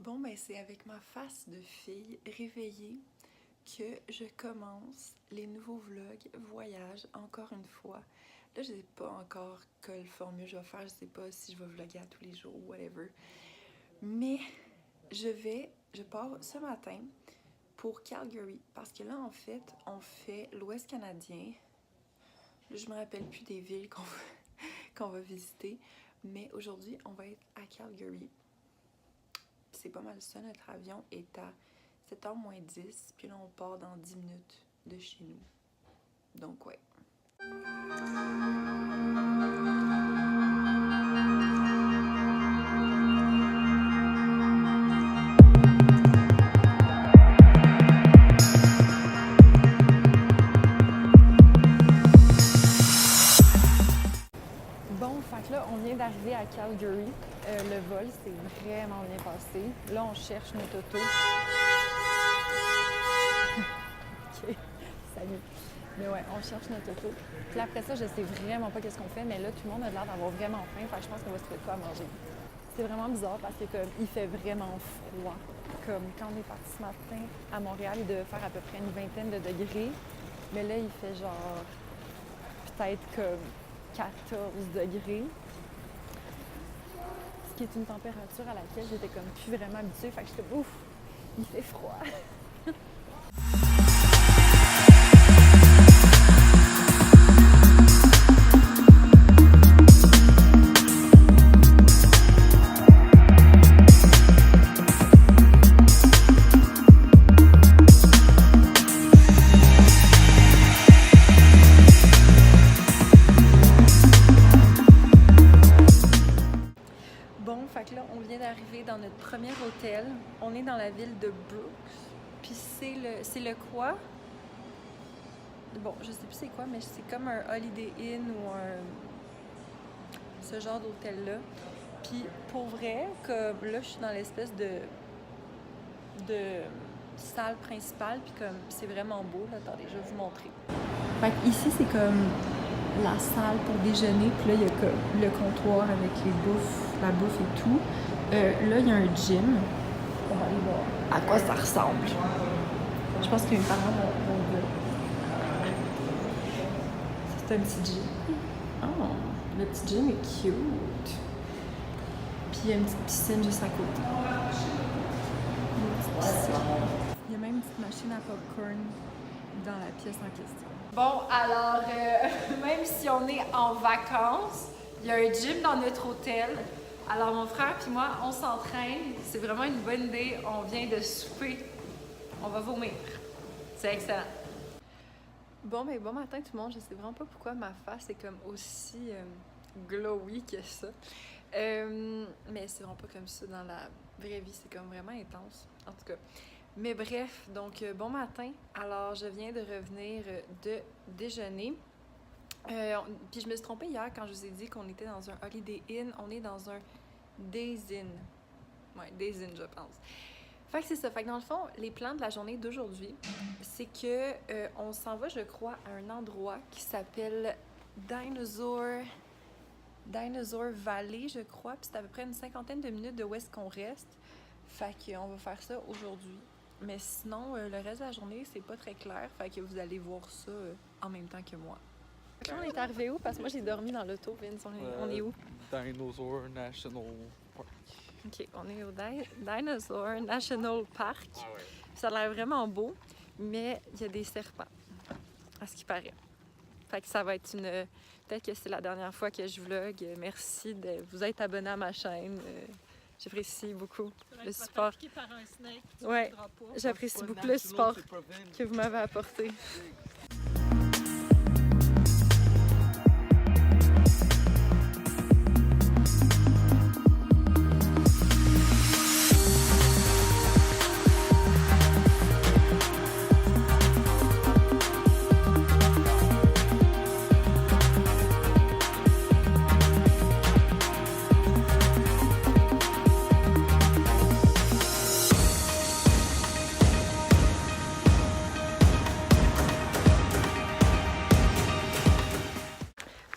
Bon, ben c'est avec ma face de fille réveillée que je commence les nouveaux vlogs voyage encore une fois. Là, je sais pas encore quelle formule je vais faire, je sais pas si je vais vlogger à tous les jours ou whatever. Mais je pars ce matin pour Calgary parce que là, en fait, on fait l'Ouest canadien. Là, je me rappelle plus des villes qu'on va visiter, mais aujourd'hui, on va être à Calgary. C'est pas mal ça, notre avion est à 7h moins 10, puis là on part dans 10 minutes de chez nous. Donc ouais. Bon, fait que là, on vient d'arriver à Calgary. Le vol s'est vraiment bien passé. Là, on cherche notre auto. Ok, salut. Mais ouais, on cherche notre auto. Puis après ça, je sais vraiment pas qu'est-ce qu'on fait, mais là, tout le monde a l'air d'avoir vraiment faim. Fait que je pense qu'on va se trouver quoi à manger. C'est vraiment bizarre parce que comme il fait vraiment froid. Comme quand on est parti ce matin à Montréal, il devait faire à peu près une vingtaine de degrés. Mais là, il fait genre peut-être comme 14 degrés. Ce qui est une température à laquelle j'étais comme plus vraiment habituée. Fait que j'étais ouf, il fait froid. On vient d'arriver dans notre premier hôtel. On est dans la ville de Brooks. Puis c'est le quoi? Bon, je sais plus c'est quoi, mais c'est comme un Holiday Inn ou ce genre d'hôtel-là. Puis pour vrai, comme là, je suis dans l'espèce de salle principale. Puis comme c'est vraiment beau. Là, attendez, je vais vous montrer. Fait ici, c'est comme la salle pour déjeuner. Puis là, il y a comme le comptoir avec la bouffe et tout. Là, il y a un gym. On va aller voir à quoi ça ressemble. Je pense que mes parents vont voir. C'est un petit gym. Oh, le petit gym est cute. Puis il y a une petite piscine juste à côté. Une petite piscine. Il y a même une petite machine à popcorn dans la pièce en question. Bon, alors, même si on est en vacances, il y a un gym dans notre hôtel. Alors, mon frère et moi, on s'entraîne. C'est vraiment une bonne idée. On vient de souper. On va vomir. C'est excellent. Bon, mais bon matin tout le monde. Je sais vraiment pas pourquoi ma face est comme aussi glowy que ça. Mais c'est vraiment pas comme ça dans la vraie vie. C'est comme vraiment intense. En tout cas. Mais bref, donc bon matin. Alors, je viens de revenir de déjeuner. Puis je me suis trompée hier quand je vous ai dit qu'on était dans un Holiday Inn. On est dans un Days Inn. Ouais, Days Inn, je pense. Fait que c'est ça. Fait que dans le fond, les plans de la journée d'aujourd'hui, c'est que on s'en va, je crois, à un endroit qui s'appelle Dinosaur Valley, je crois. Puis c'est à peu près une 50aine de minutes de où est-ce qu'on reste. Fait qu'on va faire ça aujourd'hui. Mais sinon, le reste de la journée, c'est pas très clair. Fait que vous allez voir ça en même temps que moi. Là, on est arrivé où? Parce que moi, j'ai dormi dans l'auto, Vince. On est où? Dinosaur National Park. OK, on est au Dinosaur National Park. Ah ouais. Ça a l'air vraiment beau, mais il y a des serpents, à ce qui paraît. Fait que ça va être une... Peut-être que c'est la dernière fois que je vlog. Merci de vous être abonné à ma chaîne. J'apprécie beaucoup le support. Ouais, j'apprécie beaucoup le support que vous m'avez apporté.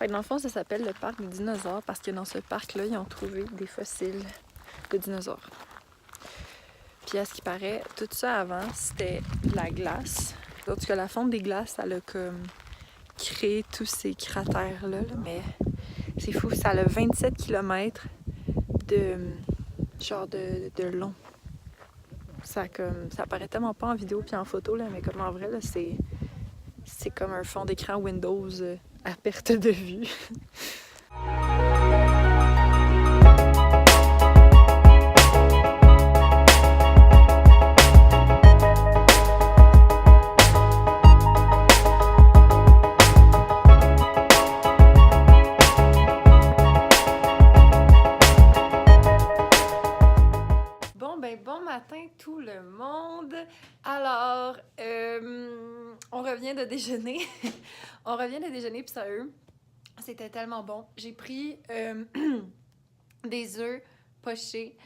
Dans le fond, ça s'appelle le parc des dinosaures parce que dans ce parc-là, ils ont trouvé des fossiles de dinosaures. Puis à ce qui paraît, tout ça avant, c'était de la glace. En tout cas, la fonte des glaces, ça a comme créé tous ces cratères-là. Là. Mais c'est fou, ça a 27 km de long. Ça paraît tellement pas en vidéo puis en photo, là, mais comme en vrai, là, c'est comme un fond d'écran Windows à perte de vue. Bon matin tout le monde! Alors, on revient de déjeuner. On revient de déjeuner, puis sérieux, c'était tellement bon. J'ai pris des œufs pochés,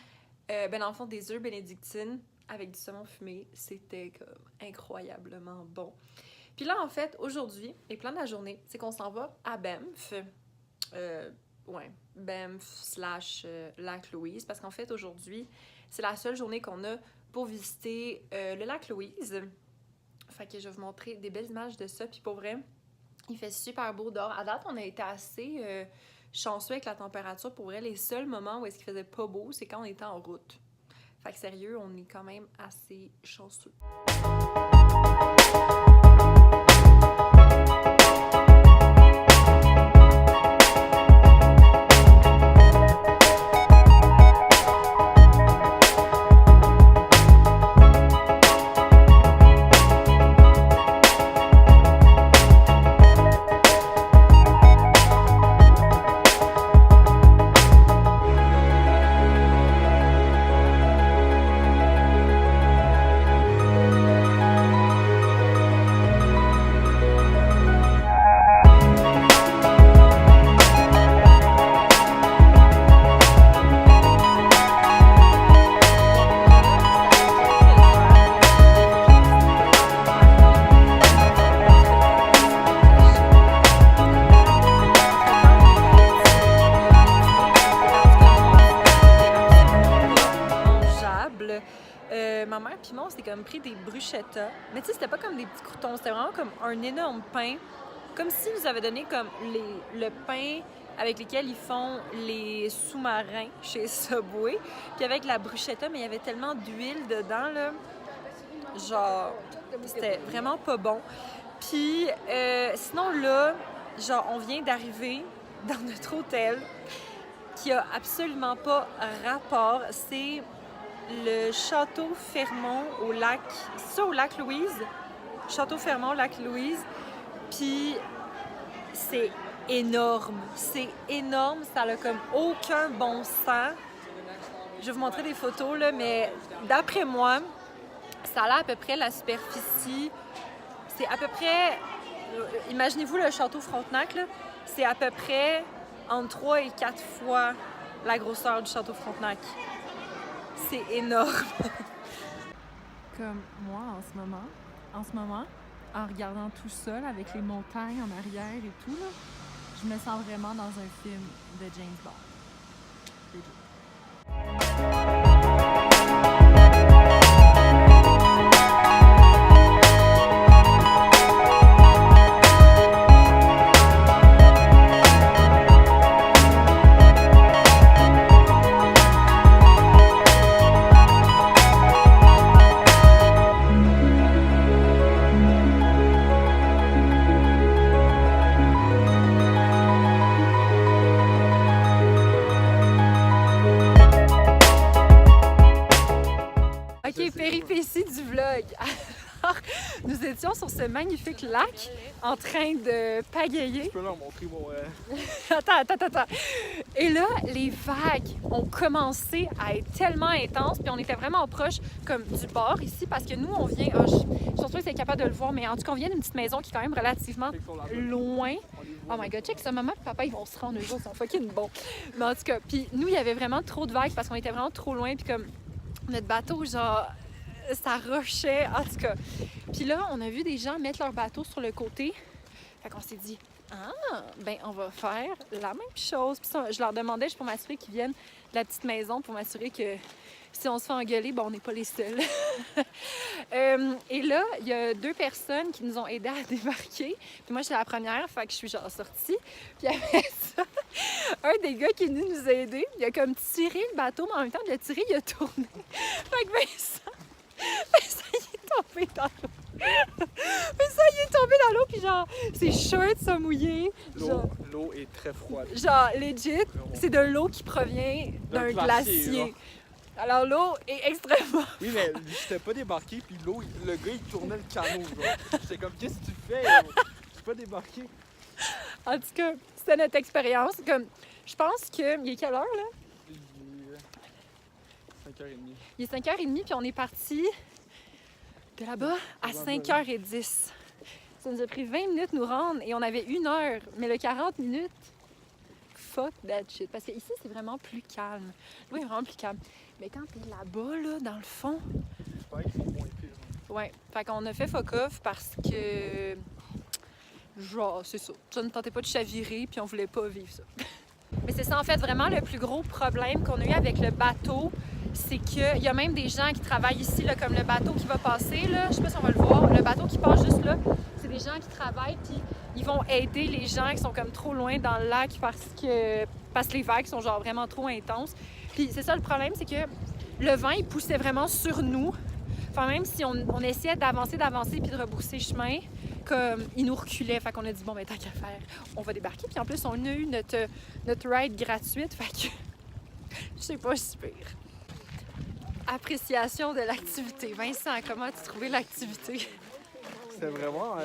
dans le fond des œufs bénédictines avec du saumon fumé. C'était comme incroyablement bon. Puis là, en fait, aujourd'hui, les plans de la journée, c'est qu'on s'en va à Banff. Banff / Lac Louise, parce qu'en fait, aujourd'hui, c'est la seule journée qu'on a pour visiter le lac Louise. Fait que je vais vous montrer des belles images de ça. Puis pour vrai, il fait super beau dehors. À date, on a été assez chanceux avec la température. Pour vrai, les seuls moments où est-ce qu'il faisait pas beau, c'est quand on était en route. Fait que sérieux, on est quand même assez chanceux. Ma mère puis moi, on s'était comme pris des bruschettas. Mais tu sais, c'était pas comme des petits croutons, c'était vraiment comme un énorme pain. Comme s'ils nous avaient donné comme le pain avec lequel ils font les sous-marins chez Subway. Puis avec la bruschetta, mais il y avait tellement d'huile dedans, là. Genre, c'était vraiment pas bon. Puis sinon, là, genre, on vient d'arriver dans notre hôtel qui a absolument pas rapport. C'est le Château Fermont au lac... C'est ça, au lac Louise? Château Fermont, lac Louise. Puis c'est énorme. C'est énorme. Ça a comme aucun bon sens. Je vais vous montrer des photos, là, mais d'après moi, ça a à peu près la superficie. C'est à peu près... Imaginez-vous le Château Frontenac, là. C'est à peu près entre 3 et 4 fois la grosseur du Château Frontenac. C'est énorme. Comme moi en ce moment, en regardant tout ça, là, avec les montagnes en arrière et tout, là, je me sens vraiment dans un film de James Bond. Péripéties du vlog. Alors, nous étions sur ce magnifique lac en train de pagayer. Je peux leur montrer mon... Attends. Et là, les vagues ont commencé à être tellement intenses, puis on était vraiment proche comme du bord ici, parce que nous, on vient... je suis sûre que c'est capable de le voir, mais en tout cas, on vient d'une petite maison qui est quand même relativement loin. Oh my god, check ça, maman et papa, ils vont se rendre, eux autres, ils sont fucking bons. Mais en tout cas, puis nous, il y avait vraiment trop de vagues parce qu'on était vraiment trop loin, puis comme notre bateau, genre... ça rushait, en tout cas. Puis là, on a vu des gens mettre leur bateau sur le côté. Fait qu'on s'est dit, ben on va faire la même chose. Puis ça, je leur demandais juste pour m'assurer qu'ils viennent de la petite maison, pour m'assurer que Si on se fait engueuler, bon, on n'est pas les seuls. Et là, il y a 2 personnes qui nous ont aidés à débarquer. Puis moi, j'étais la première, fait que je suis genre sortie. Puis après ça, un des gars qui est venu nous aider, il a comme tiré le bateau, mais en même temps de le tirer, il a tourné. Fait que Vincent, il est tombé dans l'eau. Vincent, il est tombé dans l'eau, puis genre, ses shorts sont mouillés. L'eau est très froide. Genre, legit, c'est de l'eau qui provient d'un glacier. Alors, l'eau est extrêmement... Oui, mais j'étais pas débarqué, puis le gars, il tournait le canot, genre. J'étais comme, qu'est-ce que tu fais? Je suis pas débarqué. En tout cas, c'était notre expérience. Comme, je pense que... Il est quelle heure, là? Il est 5h30. Il est 5h30, puis on est parti de là-bas à 5h10. Ça nous a pris 20 minutes nous rendre, et on avait 1 heure. Mais le 40 minutes, fuck that shit. Parce qu'ici, c'est vraiment plus calme. Oui, vraiment plus calme. Mais quand t'es là-bas, là, dans le fond... J'espère qu'ils sont moins pires. Ouais, fait qu'on a fait fuck off parce que... Genre, c'est ça. Ça ne tentait pas de chavirer, puis on voulait pas vivre ça. Mais c'est ça, en fait, vraiment le plus gros problème qu'on a eu avec le bateau, c'est qu'il y a même des gens qui travaillent ici, là, comme le bateau qui va passer, là, je sais pas si on va le voir, le bateau qui passe juste là, c'est des gens qui travaillent, puis ils vont aider les gens qui sont comme trop loin dans le lac parce que les vagues sont genre vraiment trop intenses. Puis c'est ça le problème, c'est que le vent, il poussait vraiment sur nous. Enfin, même si on essayait d'avancer puis de rebrousser chemin, comme il nous reculait. Fait qu'on a dit, bon, ben tant qu'à faire, on va débarquer. Puis en plus, on a eu notre ride gratuite. Fait que je sais pas, si pire. Appréciation de l'activité. Vincent, comment as-tu trouvé l'activité? C'était vraiment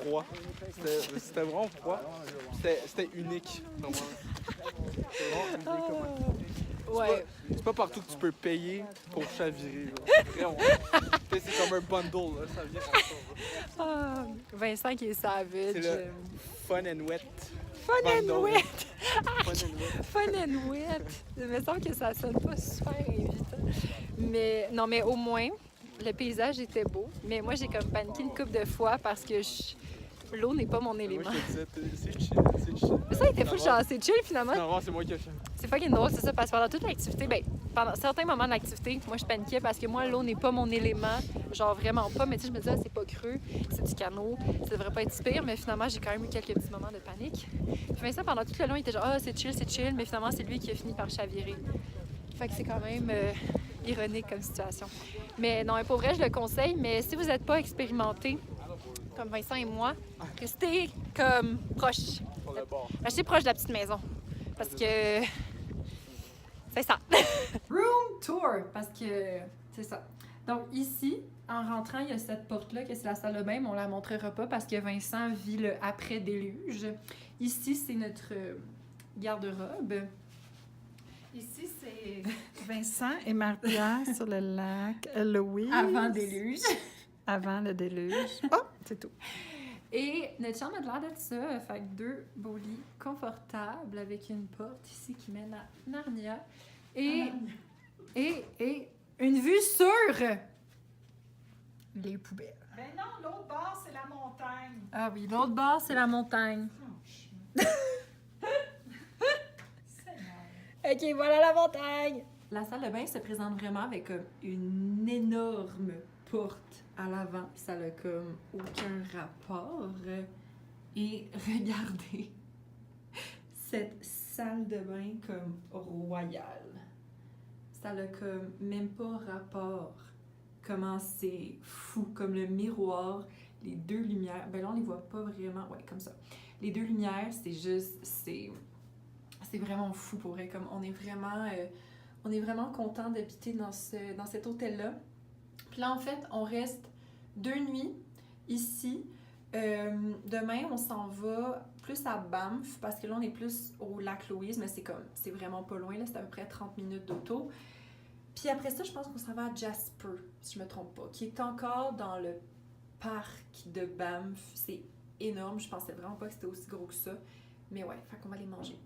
froid. C'était vraiment froid. C'était unique. C'était vraiment unique. Ouais. C'est pas partout que tu peux payer pour chavirer. Vraiment. C'est comme un bundle, là. Ça vient comme ça. Vincent qui est savage. C'est le fun and wet. Fun and wet! Fun and wet. Fun and wet! Il me semble que ça sonne pas super invitant. Mais non, mais au moins, le paysage était beau. Mais moi, j'ai comme paniqué une couple de fois parce que l'eau n'est pas mon élément. Moi, je te disais, c'est chill. Mais ça, il était fou, genre, c'est chill finalement. Non, c'est moi qui ai fait. C'est fucking drôle, c'est ça, parce que pendant toute l'activité, ben, pendant certains moments de l'activité, moi, je paniquais parce que moi, l'eau n'est pas mon élément. Genre, vraiment pas. Mais tu sais, je me disais, ah, c'est pas creux, c'est du canot, ça devrait pas être si pire. Mais finalement, j'ai quand même eu quelques petits moments de panique. Puis Vincent, pendant tout le long, il était genre, ah, c'est chill. Mais finalement, c'est lui qui a fini par chavirer. Fait que c'est quand même ironique comme situation. Mais non, pour vrai, je le conseille. Mais si vous n'êtes pas expérimenté, comme Vincent et moi, restez comme proche. Sur le bord. Restez proche de la petite maison. Parce que c'est ça. Room tour, parce que c'est ça. Donc ici, en rentrant, il y a cette porte-là, que c'est la salle de bain, mais on la montrera pas parce que Vincent vit le après-déluge. Ici, c'est notre garde-robe. Ici, c'est Vincent et Maria sur le lac Louise. avant déluge. Avant le déluge. Oh, c'est tout. Et notre chambre a l'air d'être ça. Fait que 2 beaux lits confortables avec une porte ici qui mène à Narnia. Et une vue sur les poubelles. Ben non, l'autre bord, c'est la montagne. Ah oui, l'autre bord, c'est la montagne. OK, voilà la montagne! La salle de bain se présente vraiment avec comme une énorme porte à l'avant. Puis ça n'a comme aucun rapport. Et regardez cette salle de bain comme royale. Ça n'a comme même pas rapport. Comment c'est fou, comme le miroir, les 2 lumières. Ben là, on les voit pas vraiment. Ouais, comme ça. Les 2 lumières, c'est juste... C'est vraiment fou pour vrai. Comme on est vraiment content d'habiter dans cet hôtel-là. Puis là, en fait, on reste 2 nuits ici. Demain, on s'en va plus à Banff parce que là, on est plus au lac Louise, mais c'est vraiment pas loin. Là, c'est à peu près 30 minutes d'auto. Puis après ça, je pense qu'on s'en va à Jasper, si je me trompe pas, qui est encore dans le parc de Banff. C'est énorme. Je pensais vraiment pas que c'était aussi gros que ça. Mais ouais, fait qu'on va aller manger.